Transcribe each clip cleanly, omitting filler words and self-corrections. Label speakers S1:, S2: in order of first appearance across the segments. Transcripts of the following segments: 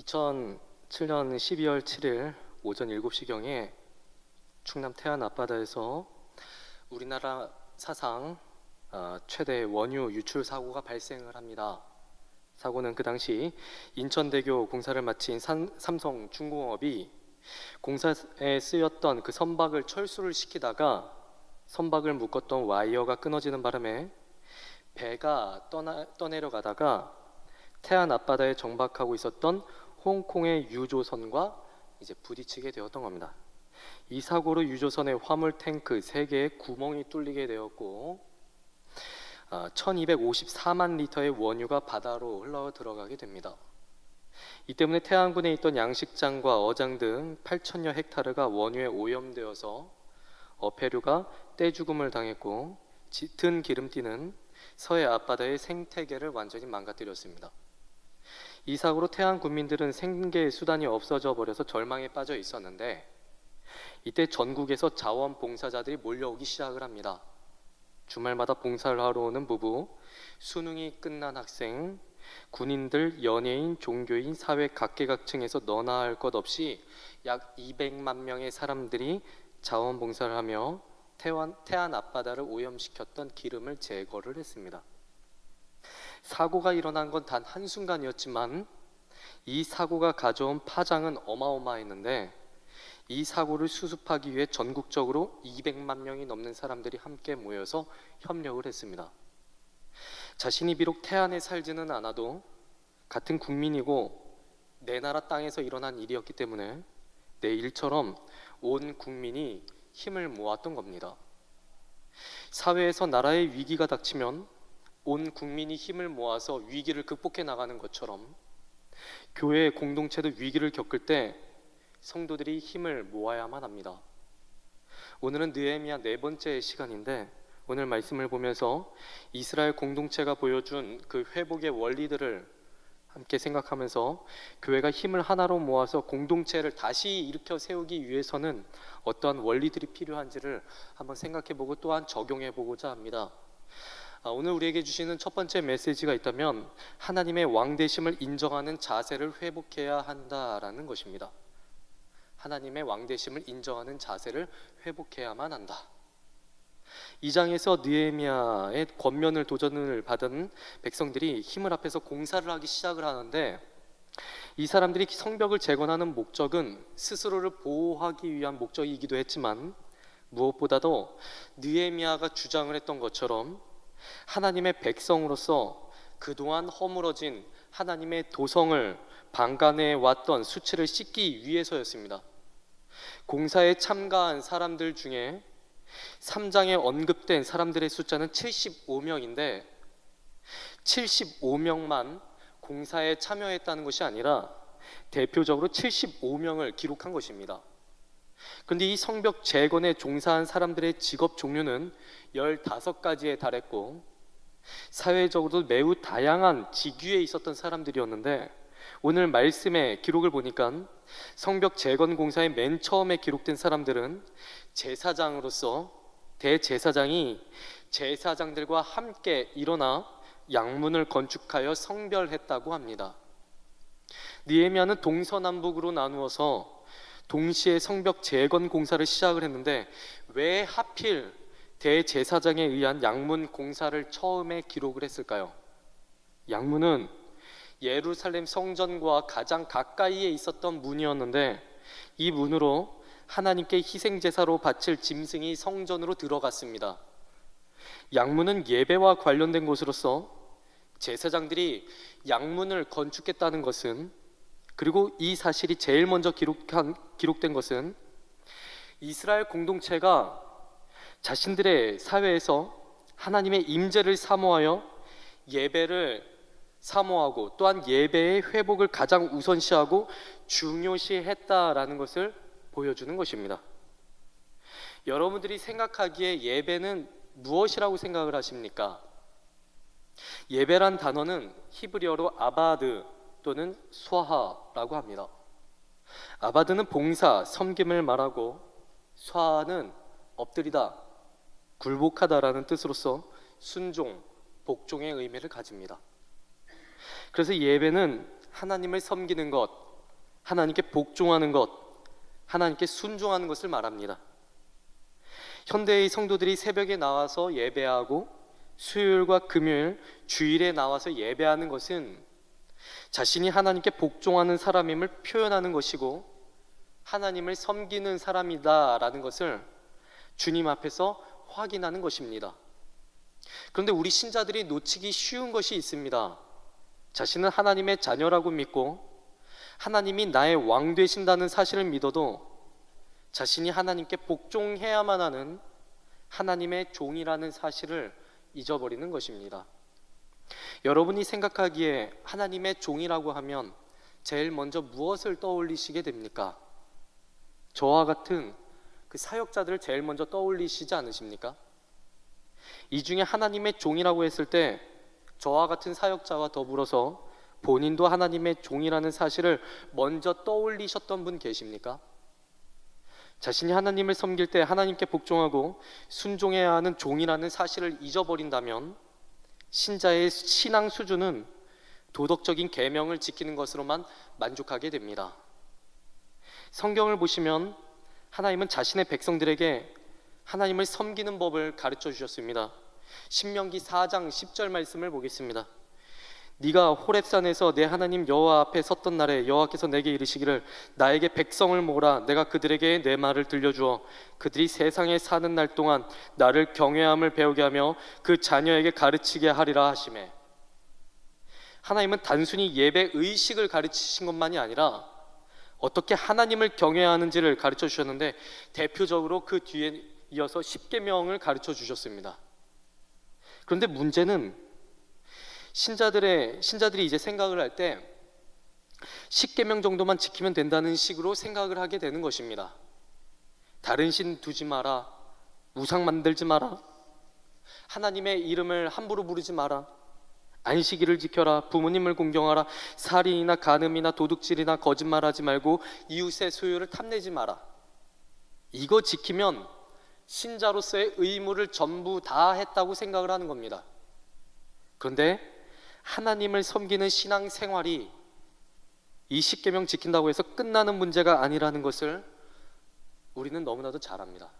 S1: 2007년 12월 7일 오전 7시경에 충남 태안 앞바다에서 우리나라 사상 최대 원유 유출 사고가 발생을 합니다. 사고는 그 당시 인천대교 공사를 마친 삼성중공업이 공사에 쓰였던 그 선박을 철수를 시키다가 선박을 묶었던 와이어가 끊어지는 바람에 배가 떠내려가다가 태안 앞바다에 정박하고 있었던 홍콩의 유조선과 이제 부딪히게 되었던 겁니다. 이 사고로 유조선의 화물 탱크 3개의 구멍이 뚫리게 되었고 1254만 리터의 원유가 바다로 흘러 들어가게 됩니다. 이 때문에 태안군에 있던 양식장과 어장 등 8천여 헥타르가 원유에 오염되어서 어패류가 떼죽음을 당했고 짙은 기름띠는 서해 앞바다의 생태계를 완전히 망가뜨렸습니다. 이 사고로 태안 군민들은 생계 수단이 없어져 버려서 절망에 빠져 있었는데 이때 전국에서 자원봉사자들이 몰려오기 시작을 합니다. 주말마다 봉사를 하러 오는 부부, 수능이 끝난 학생, 군인들, 연예인, 종교인, 사회 각계각층에서 너나 할 것 없이 약 200만 명의 사람들이 자원봉사를 하며 태안 앞바다를 오염시켰던 기름을 제거를 했습니다. 사고가 일어난 건 단 한순간이었지만 이 사고가 가져온 파장은 어마어마했는데 이 사고를 수습하기 위해 전국적으로 200만 명이 넘는 사람들이 함께 모여서 협력을 했습니다. 자신이 비록 태안에 살지는 않아도 같은 국민이고 내 나라 땅에서 일어난 일이었기 때문에 내 일처럼 온 국민이 힘을 모았던 겁니다. 사회에서 나라의 위기가 닥치면 온 국민이 힘을 모아서 위기를 극복해 나가는 것처럼 교회 공동체도 위기를 겪을 때 성도들이 힘을 모아야만 합니다. 오늘은 느헤미야 4번째 시간인데 오늘 말씀을 보면서 이스라엘 공동체가 보여준 그 회복의 원리들을 함께 생각하면서 교회가 힘을 하나로 모아서 공동체를 다시 일으켜 세우기 위해서는 어떠한 원리들이 필요한지를 한번 생각해보고 또한 적용해보고자 합니다. 오늘 우리에게 주시는 첫 번째 메시지가 있다면 하나님의 왕되심을 인정하는 자세를 회복해야 한다라는 것입니다. 하나님의 왕되심을 인정하는 자세를 회복해야만 한다. 이 장에서 느헤미야의 권면을 도전을 받은 백성들이 힘을 합해서 공사를 하기 시작을 하는데 이 사람들이 성벽을 재건하는 목적은 스스로를 보호하기 위한 목적이기도 했지만 무엇보다도 느헤미야가 주장을 했던 것처럼 하나님의 백성으로서 그동안 허물어진 하나님의 도성을 방관해 왔던 수치를 씻기 위해서였습니다. 공사에 참가한 사람들 중에 3장에 언급된 사람들의 숫자는 75명인데 75명만 공사에 참여했다는 것이 아니라 대표적으로 75명을 기록한 것입니다. 그런데 이 성벽 재건에 종사한 사람들의 직업 종류는 15가지에 달했고 사회적으로도 매우 다양한 직위에 있었던 사람들이었는데 오늘 말씀의 기록을 보니까 성벽 재건 공사의 맨 처음에 기록된 사람들은 제사장으로서 대제사장이 제사장들과 함께 일어나 양문을 건축하여 성별했다고 합니다. 느헤미야는 동서남북으로 나누어서 동시에 성벽 재건 공사를 시작을 했는데 왜 하필 대제사장에 의한 양문 공사를 처음에 기록을 했을까요? 양문은 예루살렘 성전과 가장 가까이에 있었던 문이었는데 이 문으로 하나님께 희생제사로 바칠 짐승이 성전으로 들어갔습니다. 양문은 예배와 관련된 곳으로서 제사장들이 양문을 건축했다는 것은 그리고 이 사실이 제일 먼저 기록된 것은 이스라엘 공동체가 자신들의 사회에서 하나님의 임재를 사모하여 예배를 사모하고 또한 예배의 회복을 가장 우선시하고 중요시했다라는 것을 보여주는 것입니다. 여러분들이 생각하기에 예배는 무엇이라고 생각을 하십니까? 예배란 단어는 히브리어로 아바드 또는 스와하라고 합니다. 아바드는 봉사, 섬김을 말하고 스와하는 엎드리다, 굴복하다라는 뜻으로서 순종, 복종의 의미를 가집니다. 그래서 예배는 하나님을 섬기는 것, 하나님께 복종하는 것, 하나님께 순종하는 것을 말합니다. 현대의 성도들이 새벽에 나와서 예배하고 수요일과 금요일, 주일에 나와서 예배하는 것은 자신이 하나님께 복종하는 사람임을 표현하는 것이고 하나님을 섬기는 사람이다라는 것을 주님 앞에서 확인하는 것입니다. 그런데 우리 신자들이 놓치기 쉬운 것이 있습니다. 자신은 하나님의 자녀라고 믿고 하나님이 나의 왕 되신다는 사실을 믿어도 자신이 하나님께 복종해야만 하는 하나님의 종이라는 사실을 잊어버리는 것입니다. 여러분이 생각하기에 하나님의 종이라고 하면 제일 먼저 무엇을 떠올리시게 됩니까? 저와 같은 그 사역자들을 제일 먼저 떠올리시지 않으십니까? 이 중에 하나님의 종이라고 했을 때 저와 같은 사역자와 더불어서 본인도 하나님의 종이라는 사실을 먼저 떠올리셨던 분 계십니까? 자신이 하나님을 섬길 때 하나님께 복종하고 순종해야 하는 종이라는 사실을 잊어버린다면 신자의 신앙 수준은 도덕적인 계명을 지키는 것으로만 만족하게 됩니다. 성경을 보시면 하나님은 자신의 백성들에게 하나님을 섬기는 법을 가르쳐 주셨습니다. 신명기 4장 10절 말씀을 보겠습니다. 네가 호렙산에서 내 하나님 여호와 앞에 섰던 날에 여호와께서 내게 이르시기를 나에게 백성을 모으라. 내가 그들에게 내 말을 들려주어 그들이 세상에 사는 날 동안 나를 경외함을 배우게 하며 그 자녀에게 가르치게 하리라 하시매. 하나님은 단순히 예배 의식을 가르치신 것만이 아니라 어떻게 하나님을 경외하는지를 가르쳐 주셨는데 대표적으로 그 뒤에 이어서 십계명을 가르쳐 주셨습니다. 그런데 문제는 신자들이 이제 생각을 할 때 십계명 정도만 지키면 된다는 식으로 생각을 하게 되는 것입니다. 다른 신 두지 마라, 우상 만들지 마라, 하나님의 이름을 함부로 부르지 마라, 안식일을 지켜라, 부모님을 공경하라, 살인이나 간음이나 도둑질이나 거짓말하지 말고 이웃의 소유를 탐내지 마라. 이거 지키면 신자로서의 의무를 전부 다 했다고 생각을 하는 겁니다. 그런데 하나님을 섬기는 신앙 생활이 이 십계명 지킨다고 해서 끝나는 문제가 아니라는 것을 우리는 너무나도 잘 압니다.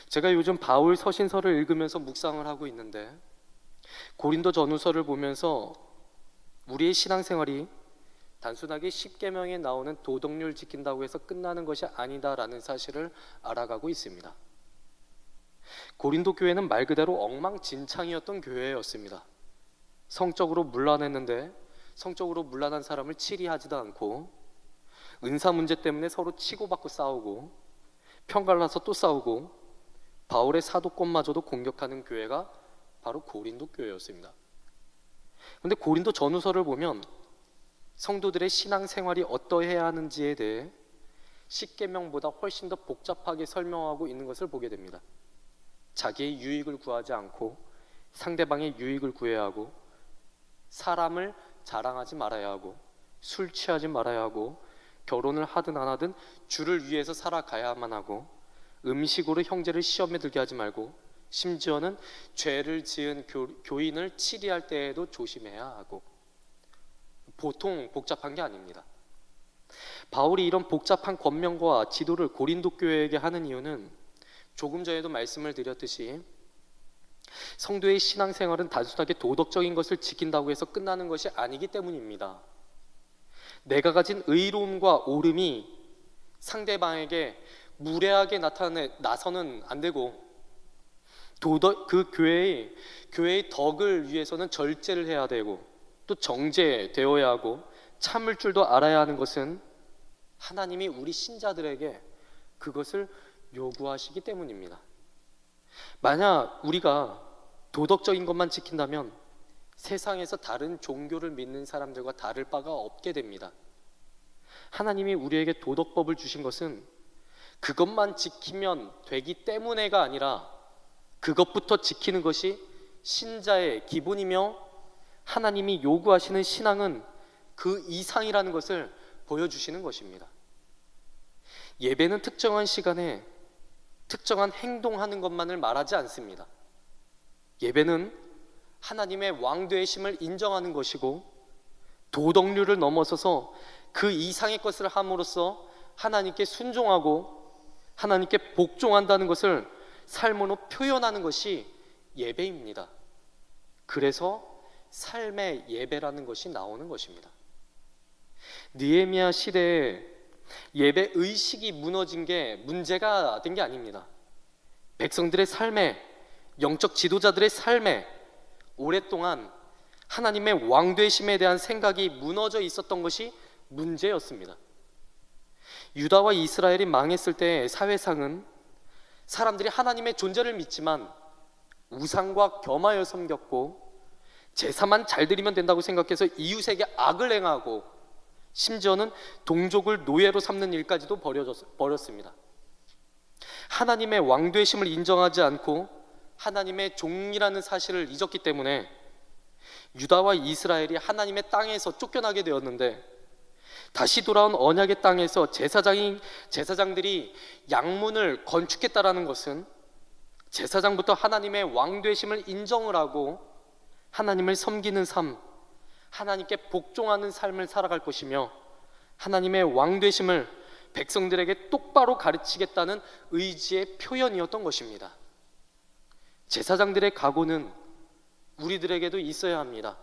S1: 제가 요즘 바울 서신서를 읽으면서 묵상을 하고 있는데 고린도 전후서를 보면서 우리의 신앙 생활이 단순하게 십계명에 나오는 도덕률 지킨다고 해서 끝나는 것이 아니다라는 사실을 알아가고 있습니다. 고린도 교회는 말 그대로 엉망진창이었던 교회였습니다. 성적으로 문란했는데 성적으로 문란한 사람을 치리하지도 않고 은사 문제 때문에 서로 치고받고 싸우고 편갈라서 또 싸우고 바울의 사도권마저도 공격하는 교회가 바로 고린도 교회였습니다. 그런데 고린도 전후서를 보면 성도들의 신앙 생활이 어떠해야 하는지에 대해 십계명보다 훨씬 더 복잡하게 설명하고 있는 것을 보게 됩니다. 자기의 유익을 구하지 않고 상대방의 유익을 구해야 하고 사람을 자랑하지 말아야 하고 술 취하지 말아야 하고 결혼을 하든 안 하든 주를 위해서 살아가야만 하고 음식으로 형제를 시험에 들게 하지 말고 심지어는 죄를 지은 교인을 치리할 때에도 조심해야 하고 보통 복잡한 게 아닙니다. 바울이 이런 복잡한 권면과 지도를 고린도 교회에게 하는 이유는 조금 전에도 말씀을 드렸듯이 성도의 신앙생활은 단순하게 도덕적인 것을 지킨다고 해서 끝나는 것이 아니기 때문입니다. 내가 가진 의로움과 옳음이 상대방에게 무례하게 나서는 안 되고 그 교회의 덕을 위해서는 절제를 해야 되고 또 정제되어야 하고 참을 줄도 알아야 하는 것은 하나님이 우리 신자들에게 그것을 요구하시기 때문입니다. 만약 우리가 도덕적인 것만 지킨다면 세상에서 다른 종교를 믿는 사람들과 다를 바가 없게 됩니다. 하나님이 우리에게 도덕법을 주신 것은 그것만 지키면 되기 때문에가 아니라 그것부터 지키는 것이 신자의 기본이며 하나님이 요구하시는 신앙은 그 이상이라는 것을 보여주시는 것입니다. 예배는 특정한 시간에 특정한 행동하는 것만을 말하지 않습니다. 예배는 하나님의 왕되심을 인정하는 것이고 도덕률을 넘어서서 그 이상의 것을 함으로써 하나님께 순종하고 하나님께 복종한다는 것을 삶으로 표현하는 것이 예배입니다. 그래서 삶의 예배라는 것이 나오는 것입니다. 느헤미야 시대에 예배 의식이 무너진 게 문제가 된 게 아닙니다. 백성들의 삶에, 영적 지도자들의 삶에 오랫동안 하나님의 왕되심에 대한 생각이 무너져 있었던 것이 문제였습니다. 유다와 이스라엘이 망했을 때 사회상은 사람들이 하나님의 존재를 믿지만 우상과 겸하여 섬겼고 제사만 잘 드리면 된다고 생각해서 이웃에게 악을 행하고 심지어는 동족을 노예로 삼는 일까지도 벌였습니다. 하나님의 왕되심을 인정하지 않고 하나님의 종이라는 사실을 잊었기 때문에 유다와 이스라엘이 하나님의 땅에서 쫓겨나게 되었는데, 다시 돌아온 언약의 땅에서 제사장들이 양문을 건축했다라는 것은 제사장부터 하나님의 왕되심을 인정을 하고 하나님을 섬기는 삶, 하나님께 복종하는 삶을 살아갈 것이며 하나님의 왕되심을 백성들에게 똑바로 가르치겠다는 의지의 표현이었던 것입니다. 제사장들의 각오는 우리들에게도 있어야 합니다.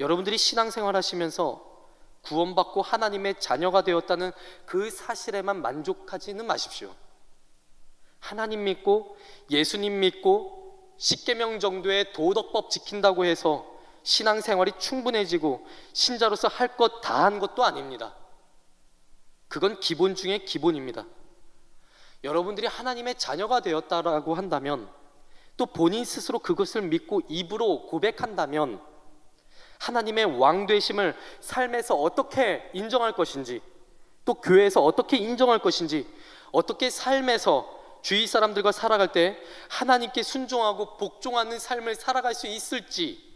S1: 여러분들이 신앙생활 하시면서 구원받고 하나님의 자녀가 되었다는 그 사실에만 만족하지는 마십시오. 하나님 믿고 예수님 믿고 십계명 정도의 도덕법 지킨다고 해서 신앙생활이 충분해지고 신자로서 할 것 다 한 것도 아닙니다. 그건 기본 중에 기본입니다. 여러분들이 하나님의 자녀가 되었다라고 한다면, 또 본인 스스로 그것을 믿고 입으로 고백한다면 하나님의 왕되심을 삶에서 어떻게 인정할 것인지, 또 교회에서 어떻게 인정할 것인지, 어떻게 삶에서 주위 사람들과 살아갈 때 하나님께 순종하고 복종하는 삶을 살아갈 수 있을지,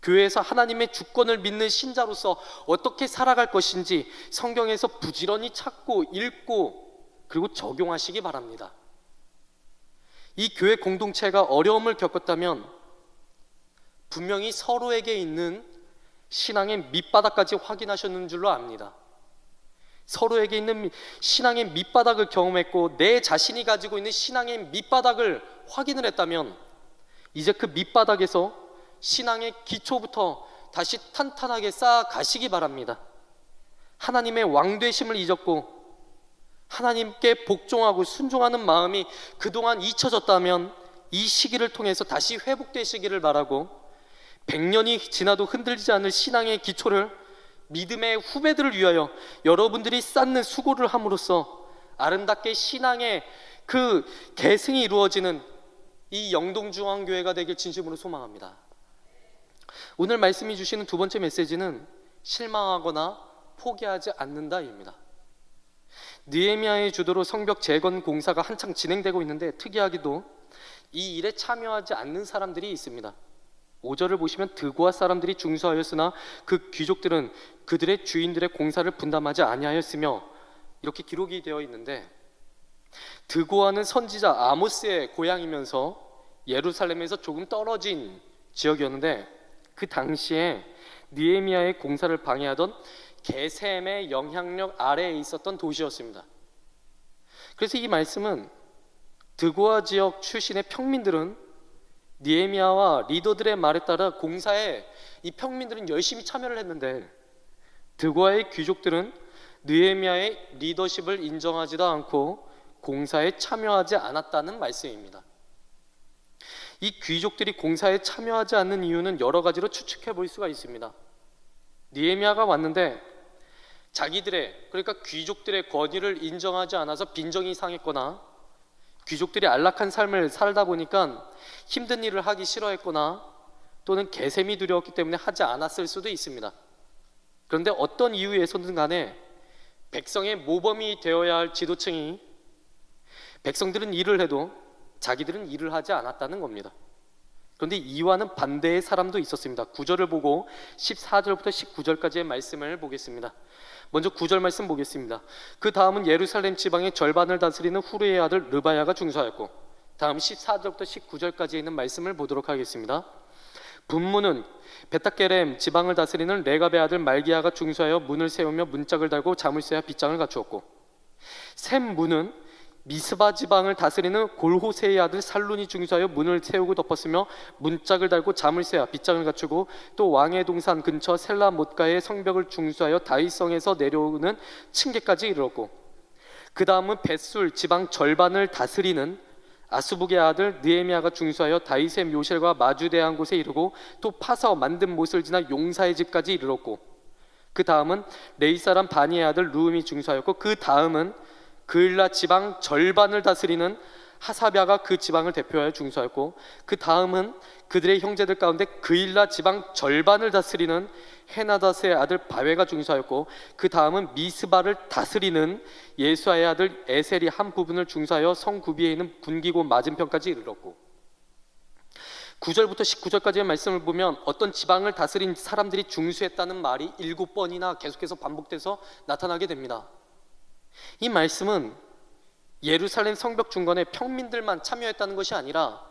S1: 교회에서 하나님의 주권을 믿는 신자로서 어떻게 살아갈 것인지 성경에서 부지런히 찾고 읽고 그리고 적용하시기 바랍니다. 이 교회 공동체가 어려움을 겪었다면 분명히 서로에게 있는 신앙의 밑바닥까지 확인하셨는 줄로 압니다. 서로에게 있는 신앙의 밑바닥을 경험했고 내 자신이 가지고 있는 신앙의 밑바닥을 확인을 했다면 이제 그 밑바닥에서 신앙의 기초부터 다시 탄탄하게 쌓아가시기 바랍니다. 하나님의 왕되심을 잊었고 하나님께 복종하고 순종하는 마음이 그동안 잊혀졌다면 이 시기를 통해서 다시 회복되시기를 바라고, 100년이 지나도 흔들리지 않을 신앙의 기초를 믿음의 후배들을 위하여 여러분들이 쌓는 수고를 함으로써 아름답게 신앙의 그 계승이 이루어지는 이 영동중앙교회가 되길 진심으로 소망합니다. 오늘 말씀이 주시는 두 번째 메시지는 실망하거나 포기하지 않는다입니다. 느헤미야의 주도로 성벽 재건 공사가 한창 진행되고 있는데 특이하게도 이 일에 참여하지 않는 사람들이 있습니다. 5절을 보시면 드고아 사람들이 중수하였으나 그 귀족들은 그들의 주인들의 공사를 분담하지 아니하였으며 이렇게 기록이 되어 있는데, 드고아는 선지자 아모스의 고향이면서 예루살렘에서 조금 떨어진 지역이었는데 그 당시에 느헤미야의 공사를 방해하던 게셈의 영향력 아래에 있었던 도시였습니다. 그래서 이 말씀은 드고아 지역 출신의 평민들은 느헤미야와 리더들의 말에 따라 공사에 이 평민들은 열심히 참여를 했는데 드고아의 귀족들은 느헤미야의 리더십을 인정하지도 않고 공사에 참여하지 않았다는 말씀입니다. 이 귀족들이 공사에 참여하지 않는 이유는 여러 가지로 추측해 볼 수가 있습니다. 느헤미야가 왔는데 자기들의, 그러니까 귀족들의 권위를 인정하지 않아서 빈정이 상했거나, 귀족들이 안락한 삶을 살다 보니까 힘든 일을 하기 싫어했거나, 또는 계셈이 두려웠기 때문에 하지 않았을 수도 있습니다. 그런데 어떤 이유에서든 간에 백성의 모범이 되어야 할 지도층이 백성들은 일을 해도 자기들은 일을 하지 않았다는 겁니다. 그런데 이와는 반대의 사람도 있었습니다. 9절을 보고 14절부터 19절까지의 말씀을 보겠습니다. 먼저 9절 말씀 보겠습니다. 그 다음은 예루살렘 지방의 절반을 다스리는 후르의 아들 르바야가 중수하였고, 다음 14절부터 19절까지 있는 말씀을 보도록 하겠습니다. 분문은 베타게렘 지방을 다스리는 레갑의 아들 말기야가 중수하여 문을 세우며 문짝을 달고 잠을 쇠야 빗장을 갖추었고, 셈문은 미스바 지방을 다스리는 골호세의 아들 살룬이 중수하여 문을 세우고 덮었으며 문짝을 달고 잠을 쇠야 빗장을 갖추고, 또 왕의 동산 근처 셀라못가의 성벽을 중수하여 다윗성에서 내려오는 층계까지 이르렀고, 그 다음은 벳술 지방 절반을 다스리는 아수북의 아들 느헤미야가 중수하여 다윗의 묘실과 마주대한 곳에 이르고, 또 파서 만든 못을 지나 용사의 집까지 이르렀고, 그 다음은 레이 사람 바니의 아들 루음이 중수하였고, 그 다음은 그일라 지방 절반을 다스리는 하사랴가 그 지방을 대표하여 중수하였고, 그 다음은 그들의 형제들 가운데 그일라 지방 절반을 다스리는 헤나다스의 아들 바웨가 중수하였고, 그 다음은 미스바를 다스리는 예수아의 아들 에셀이 한 부분을 중수하여 성 구비에 있는 군기고 맞은편까지 이르렀고, 9절부터 19절까지의 말씀을 보면 어떤 지방을 다스린 사람들이 중수했다는 말이 7번이나 계속해서 반복돼서 나타나게 됩니다. 이 말씀은 예루살렘 성벽 중건에 평민들만 참여했다는 것이 아니라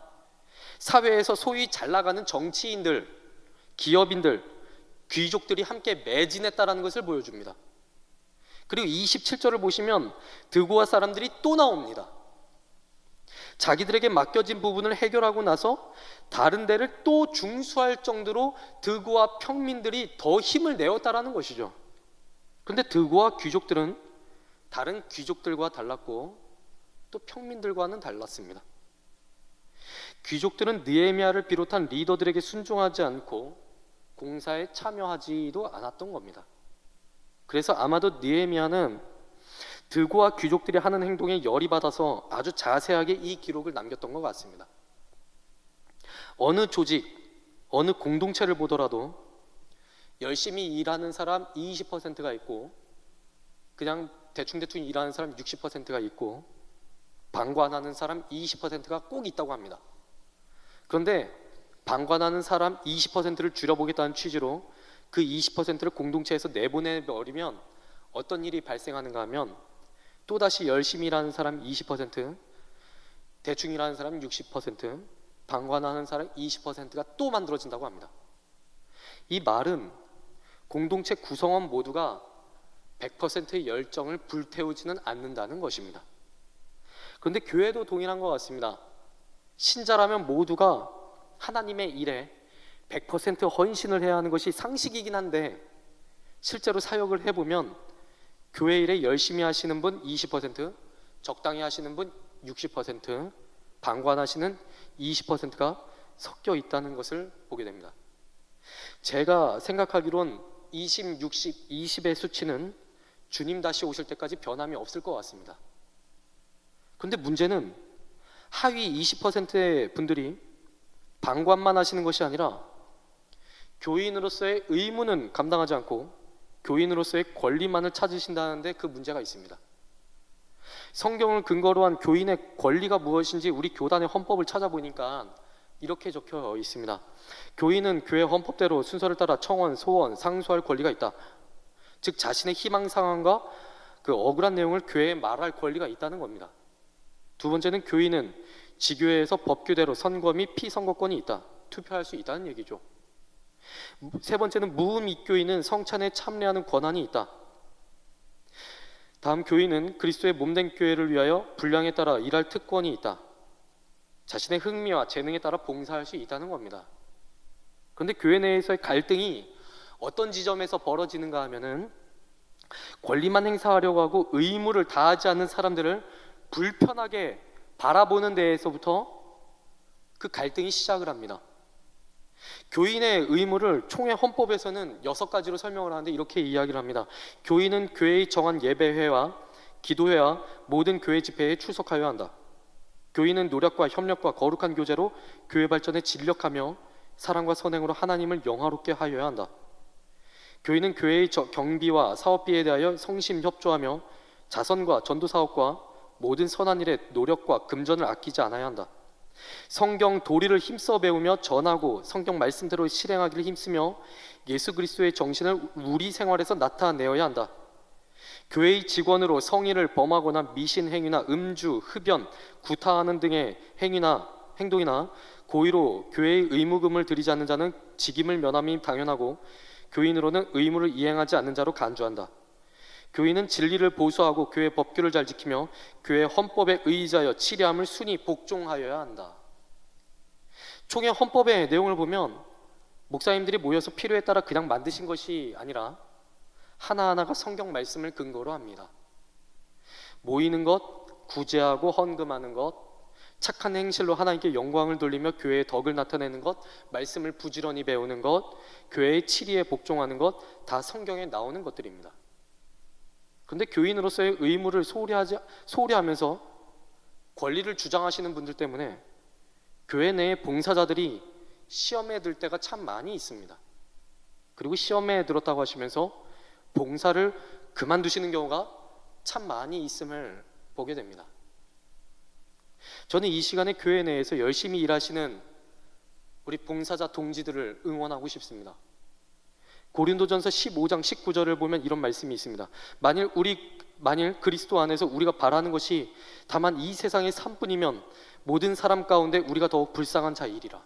S1: 사회에서 소위 잘 나가는 정치인들, 기업인들, 귀족들이 함께 매진했다는 것을 보여줍니다. 그리고 27절을 보시면 드고아 사람들이 또 나옵니다. 자기들에게 맡겨진 부분을 해결하고 나서 다른 데를 또 중수할 정도로 드고아 평민들이 더 힘을 내었다는 것이죠. 그런데 드고아 귀족들은 다른 귀족들과 달랐고 또 평민들과는 달랐습니다. 귀족들은 느헤미야를 비롯한 리더들에게 순종하지 않고 공사에 참여하지도 않았던 겁니다. 그래서 아마도 느헤미야는 드고아 귀족들이 하는 행동에 열이 받아서 아주 자세하게 이 기록을 남겼던 것 같습니다. 어느 조직, 어느 공동체를 보더라도 열심히 일하는 사람 20%가 있고, 그냥 대충 일하는 사람 60%가 있고, 방관하는 사람 20%가 꼭 있다고 합니다. 그런데 방관하는 사람 20%를 줄여보겠다는 취지로 그 20%를 공동체에서 내보내버리면 어떤 일이 발생하는가 하면, 또다시 열심히 일하는 사람 20%, 대충 일하는 사람 60%, 방관하는 사람 20%가 또 만들어진다고 합니다. 이 말은 공동체 구성원 모두가 100%의 열정을 불태우지는 않는다는 것입니다. 그런데 교회도 동일한 것 같습니다. 신자라면 모두가 하나님의 일에 100% 헌신을 해야 하는 것이 상식이긴 한데, 실제로 사역을 해보면 교회 일에 열심히 하시는 분 20%, 적당히 하시는 분 60%, 방관하시는 20%가 섞여 있다는 것을 보게 됩니다. 제가 생각하기론 20, 60, 20의 수치는 주님 다시 오실 때까지 변함이 없을 것 같습니다. 그런데 문제는 하위 20%의 분들이 방관만 하시는 것이 아니라 교인으로서의 의무는 감당하지 않고 교인으로서의 권리만을 찾으신다는데 그 문제가 있습니다. 성경을 근거로 한 교인의 권리가 무엇인지 우리 교단의 헌법을 찾아보니까 이렇게 적혀 있습니다. 교인은 교회 헌법대로 순서를 따라 청원, 소원, 상소할 권리가 있다. 즉 자신의 희망 상황과 그 억울한 내용을 교회에 말할 권리가 있다는 겁니다. 두 번째는 교인은 지교회에서 법규대로 선거 및 피선거권이 있다. 투표할 수 있다는 얘기죠. 세 번째는 무임입교인은 성찬에 참여하는 권한이 있다. 다음, 교인은 그리스도의 몸된 교회를 위하여 분량에 따라 일할 특권이 있다. 자신의 흥미와 재능에 따라 봉사할 수 있다는 겁니다. 그런데 교회 내에서의 갈등이 어떤 지점에서 벌어지는가 하면은 권리만 행사하려고 하고 의무를 다하지 않는 사람들을 불편하게 바라보는 데에서부터 그 갈등이 시작을 합니다. 교인의 의무를 총회 헌법에서는 6가지로 설명을 하는데 이렇게 이야기를 합니다. 교인은 교회의 정한 예배회와 기도회와 모든 교회 집회에 출석하여야 한다. 교인은 노력과 협력과 거룩한 교제로 교회 발전에 진력하며 사랑과 선행으로 하나님을 영화롭게 하여야 한다. 교인은 교회의 경비와 사업비에 대하여 성심 협조하며 자선과 전도사업과 모든 선한 일에 노력과 금전을 아끼지 않아야 한다. 성경 도리를 힘써 배우며 전하고 성경 말씀대로 실행하기를 힘쓰며 예수 그리스도의 정신을 우리 생활에서 나타내어야 한다. 교회의 직원으로 성의를 범하거나 미신 행위나 음주, 흡연, 구타하는 등의 행동이나 고의로 교회의 의무금을 들이지 않는 자는 직임을 면함이 당연하고 교인으로는 의무를 이행하지 않는 자로 간주한다. 교인은 진리를 보수하고 교회 법규를 잘 지키며 교회 헌법에 의지하여 치리함을 순히 복종하여야 한다. 총회 헌법의 내용을 보면 목사님들이 모여서 필요에 따라 그냥 만드신 것이 아니라 하나하나가 성경 말씀을 근거로 합니다. 모이는 것, 구제하고 헌금하는 것, 착한 행실로 하나님께 영광을 돌리며 교회의 덕을 나타내는 것, 말씀을 부지런히 배우는 것, 교회의 치리에 복종하는 것, 다 성경에 나오는 것들입니다. 그런데 교인으로서의 의무를 소홀히 하면서 권리를 주장하시는 분들 때문에 교회 내의 봉사자들이 시험에 들 때가 참 많이 있습니다. 그리고 시험에 들었다고 하시면서 봉사를 그만두시는 경우가 참 많이 있음을 보게 됩니다. 저는 이 시간에 교회 내에서 열심히 일하시는 우리 봉사자 동지들을 응원하고 싶습니다. 고린도전서 15장 19절을 보면 이런 말씀이 있습니다. 만일 그리스도 안에서 우리가 바라는 것이 다만 이 세상의 삶뿐이면 모든 사람 가운데 우리가 더욱 불쌍한 자이리라.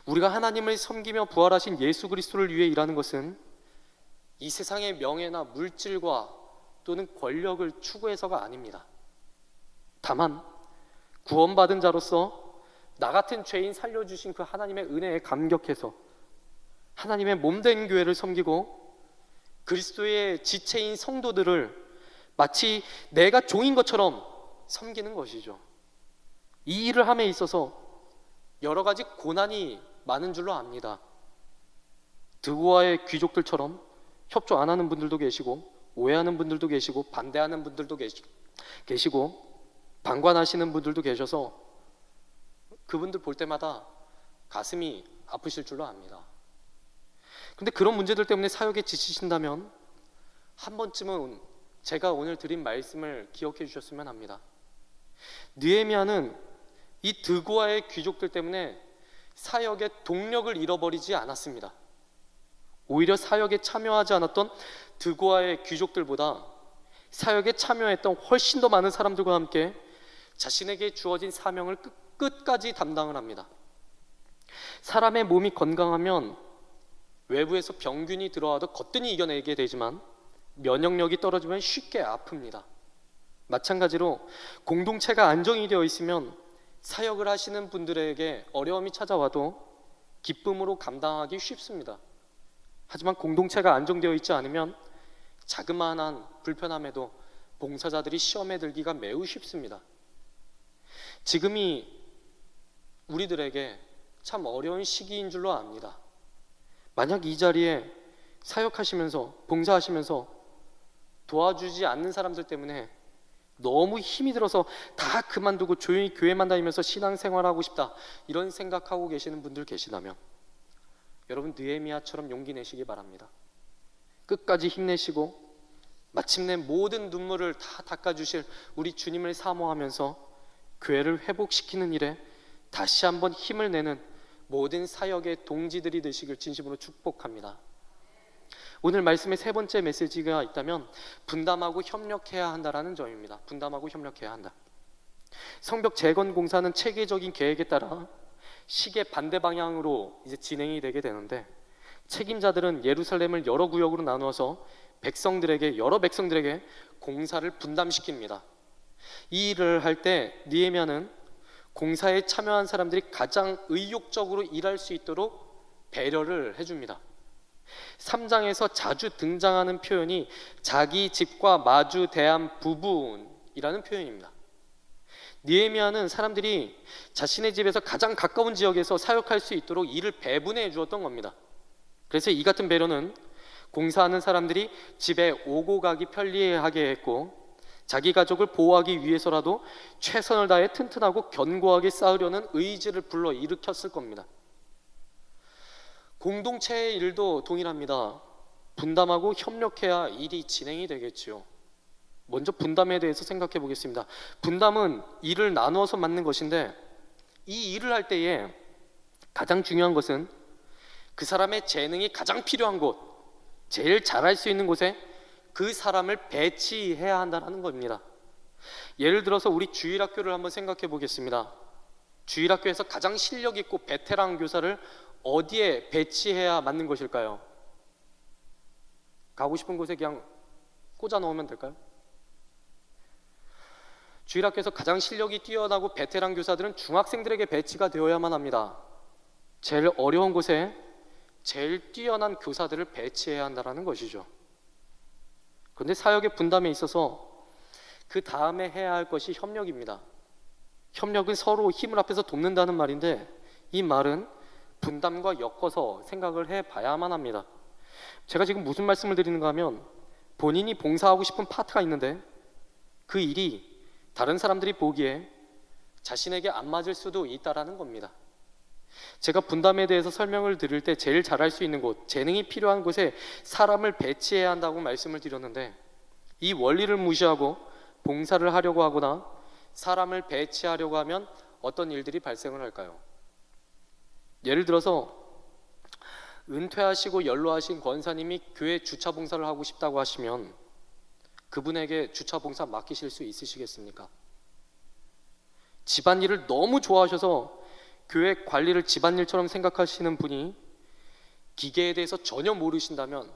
S1: 우리가 하나님을 섬기며 부활하신 예수 그리스도를 위해 일하는 것은 이 세상의 명예나 물질과 또는 권력을 추구해서가 아닙니다. 다만 구원받은 자로서 나 같은 죄인 살려주신 그 하나님의 은혜에 감격해서 하나님의 몸된 교회를 섬기고 그리스도의 지체인 성도들을 마치 내가 종인 것처럼 섬기는 것이죠. 이 일을 함에 있어서 여러 가지 고난이 많은 줄로 압니다. 드고아의 귀족들처럼 협조 안 하는 분들도 계시고 오해하는 분들도 계시고 반대하는 분들도 계시고 방관하시는 분들도 계셔서 그분들 볼 때마다 가슴이 아프실 줄로 압니다. 근데 그런 문제들 때문에 사역에 지치신다면 한 번쯤은 제가 오늘 드린 말씀을 기억해 주셨으면 합니다. 느헤미야는 이 드고아의 귀족들 때문에 사역의 동력을 잃어버리지 않았습니다. 오히려 사역에 참여하지 않았던 드고아의 귀족들보다 사역에 참여했던 훨씬 더 많은 사람들과 함께 자신에게 주어진 사명을 끝까지 담당을 합니다. 사람의 몸이 건강하면 외부에서 병균이 들어와도 거뜬히 이겨내게 되지만 면역력이 떨어지면 쉽게 아픕니다. 마찬가지로 공동체가 안정이 되어 있으면 사역을 하시는 분들에게 어려움이 찾아와도 기쁨으로 감당하기 쉽습니다. 하지만 공동체가 안정되어 있지 않으면 자그마한 불편함에도 봉사자들이 시험에 들기가 매우 쉽습니다. 지금이 우리들에게 참 어려운 시기인 줄로 압니다. 만약 이 자리에 사역하시면서 봉사하시면서 도와주지 않는 사람들 때문에 너무 힘이 들어서 다 그만두고 조용히 교회만 다니면서 신앙생활하고 싶다 이런 생각하고 계시는 분들 계시다면 여러분 느헤미야처럼 용기 내시기 바랍니다. 끝까지 힘내시고 마침내 모든 눈물을 다 닦아주실 우리 주님을 사모하면서 교회를 회복시키는 일에 다시 한번 힘을 내는 모든 사역의 동지들이 되시길 진심으로 축복합니다. 오늘 말씀의 세 번째 메시지가 있다면 분담하고 협력해야 한다라는 점입니다. 분담하고 협력해야 한다. 성벽 재건 공사는 체계적인 계획에 따라 시계 반대 방향으로 이제 진행이 되게 되는데 책임자들은 예루살렘을 여러 구역으로 나누어서 여러 백성들에게 공사를 분담시킵니다. 이 일을 할 때 느헤미야는 공사에 참여한 사람들이 가장 의욕적으로 일할 수 있도록 배려를 해줍니다. 3장에서 자주 등장하는 표현이 자기 집과 마주 대한 부분이라는 표현입니다. 느헤미야는 사람들이 자신의 집에서 가장 가까운 지역에서 사역할 수 있도록 일을 배분해 주었던 겁니다. 그래서 이 같은 배려는 공사하는 사람들이 집에 오고 가기 편리하게 했고 자기 가족을 보호하기 위해서라도 최선을 다해 튼튼하고 견고하게 쌓으려는 의지를 불러일으켰을 겁니다. 공동체의 일도 동일합니다. 분담하고 협력해야 일이 진행이 되겠지요. 먼저 분담에 대해서 생각해 보겠습니다. 분담은 일을 나누어서 맡는 것인데 이 일을 할 때에 가장 중요한 것은 그 사람의 재능이 가장 필요한 곳, 제일 잘할 수 있는 곳에 그 사람을 배치해야 한다는 겁니다. 예를 들어서 우리 주일학교를 한번 생각해 보겠습니다. 주일학교에서 가장 실력 있고 베테랑 교사를 어디에 배치해야 맞는 것일까요? 가고 싶은 곳에 그냥 꽂아 넣으면 될까요? 주일학교에서 가장 실력이 뛰어나고 베테랑 교사들은 중학생들에게 배치가 되어야만 합니다. 제일 어려운 곳에 제일 뛰어난 교사들을 배치해야 한다는 것이죠. 그런데 사역의 분담에 있어서 그 다음에 해야 할 것이 협력입니다. 협력은 서로 힘을 합해서 돕는다는 말인데, 이 말은 분담과 엮어서 생각을 해봐야만 합니다. 제가 지금 무슨 말씀을 드리는가 하면, 본인이 봉사하고 싶은 파트가 있는데 그 일이 다른 사람들이 보기에 자신에게 안 맞을 수도 있다라는 겁니다. 제가 분담에 대해서 설명을 드릴 때 제일 잘할 수 있는 곳, 재능이 필요한 곳에 사람을 배치해야 한다고 말씀을 드렸는데, 이 원리를 무시하고 봉사를 하려고 하거나 사람을 배치하려고 하면 어떤 일들이 발생을 할까요? 예를 들어서 은퇴하시고 연로하신 권사님이 교회 주차 봉사를 하고 싶다고 하시면 그분에게 주차 봉사 맡기실 수 있으시겠습니까? 집안일을 너무 좋아하셔서 교회 관리를 집안일처럼 생각하시는 분이 기계에 대해서 전혀 모르신다면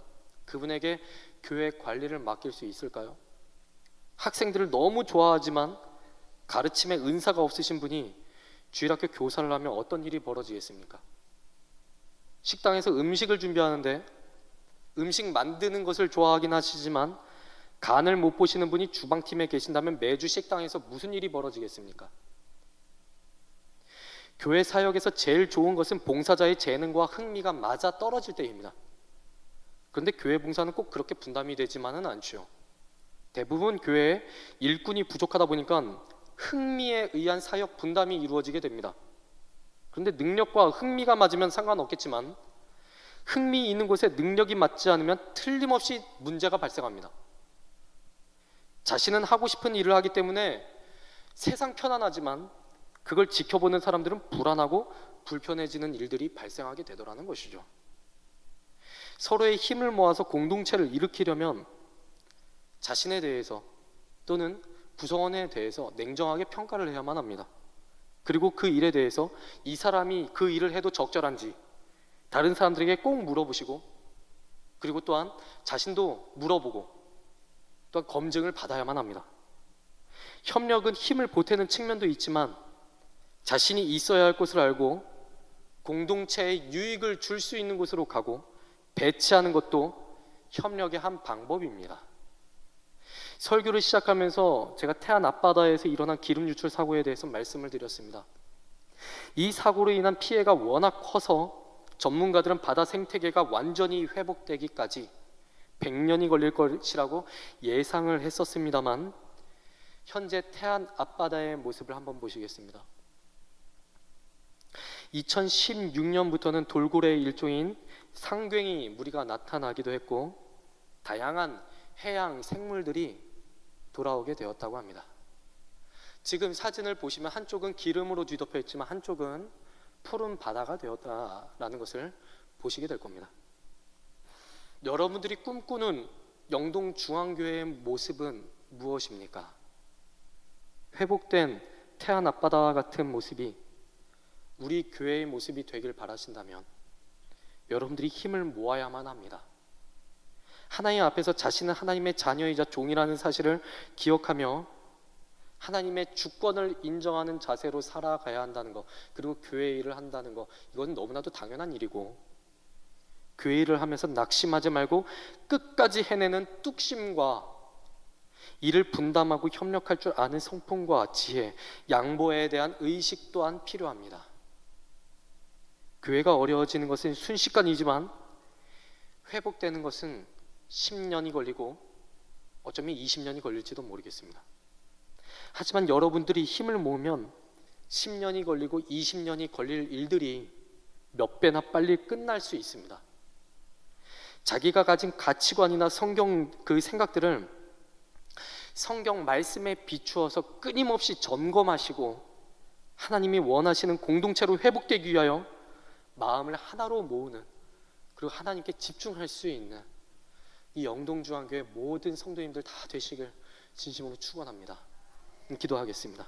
S1: 그분에게 교회 관리를 맡길 수 있을까요? 학생들을 너무 좋아하지만 가르침에 은사가 없으신 분이 주일학교 교사를 하면 어떤 일이 벌어지겠습니까? 식당에서 음식을 준비하는데 음식 만드는 것을 좋아하긴 하시지만 간을 못 보시는 분이 주방팀에 계신다면 매주 식당에서 무슨 일이 벌어지겠습니까? 교회 사역에서 제일 좋은 것은 봉사자의 재능과 흥미가 맞아 떨어질 때입니다. 그런데 교회 봉사는 꼭 그렇게 분담이 되지만은 않죠. 대부분 교회에 일꾼이 부족하다 보니까 흥미에 의한 사역 분담이 이루어지게 됩니다. 그런데 능력과 흥미가 맞으면 상관없겠지만 흥미 있는 곳에 능력이 맞지 않으면 틀림없이 문제가 발생합니다. 자신은 하고 싶은 일을 하기 때문에 세상 편안하지만 그걸 지켜보는 사람들은 불안하고 불편해지는 일들이 발생하게 되더라는 것이죠. 서로의 힘을 모아서 공동체를 일으키려면 자신에 대해서 또는 구성원에 대해서 냉정하게 평가를 해야만 합니다. 그리고 그 일에 대해서 이 사람이 그 일을 해도 적절한지 다른 사람들에게 꼭 물어보시고, 그리고 또한 자신도 물어보고 또한 검증을 받아야만 합니다. 협력은 힘을 보태는 측면도 있지만 자신이 있어야 할 곳을 알고 공동체에 유익을 줄 수 있는 곳으로 가고 배치하는 것도 협력의 한 방법입니다. 설교를 시작하면서 제가 태안 앞바다에서 일어난 기름 유출 사고에 대해서 말씀을 드렸습니다. 이 사고로 인한 피해가 워낙 커서 전문가들은 바다 생태계가 완전히 회복되기까지 100년이 걸릴 것이라고 예상을 했었습니다만, 현재 태안 앞바다의 모습을 한번 보시겠습니다. 2016년부터는 돌고래의 일종인 상괭이 무리가 나타나기도 했고 다양한 해양 생물들이 돌아오게 되었다고 합니다. 지금 사진을 보시면 한쪽은 기름으로 뒤덮여 있지만 한쪽은 푸른 바다가 되었다라는 것을 보시게 될 겁니다. 여러분들이 꿈꾸는 영동중앙교회의 모습은 무엇입니까? 회복된 태안 앞바다와 같은 모습이 우리 교회의 모습이 되길 바라신다면 여러분들이 힘을 모아야만 합니다. 하나님 앞에서 자신은 하나님의 자녀이자 종이라는 사실을 기억하며 하나님의 주권을 인정하는 자세로 살아가야 한다는 것, 그리고 교회 일을 한다는 것, 이건 너무나도 당연한 일이고, 교회 일을 하면서 낙심하지 말고 끝까지 해내는 뚝심과 이를 분담하고 협력할 줄 아는 성품과 지혜, 양보에 대한 의식 또한 필요합니다. 교회가 어려워지는 것은 순식간이지만 회복되는 것은 10년이 걸리고 어쩌면 20년이 걸릴지도 모르겠습니다. 하지만 여러분들이 힘을 모으면 10년이 걸리고 20년이 걸릴 일들이 몇 배나 빨리 끝날 수 있습니다. 자기가 가진 가치관이나 성경 그 생각들을 성경 말씀에 비추어서 끊임없이 점검하시고 하나님이 원하시는 공동체로 회복되기 위하여 마음을 하나로 모으는, 그리고 하나님께 집중할 수 있는 이 영동중앙교회 모든 성도님들 다 되시길 진심으로 축원합니다. 기도하겠습니다.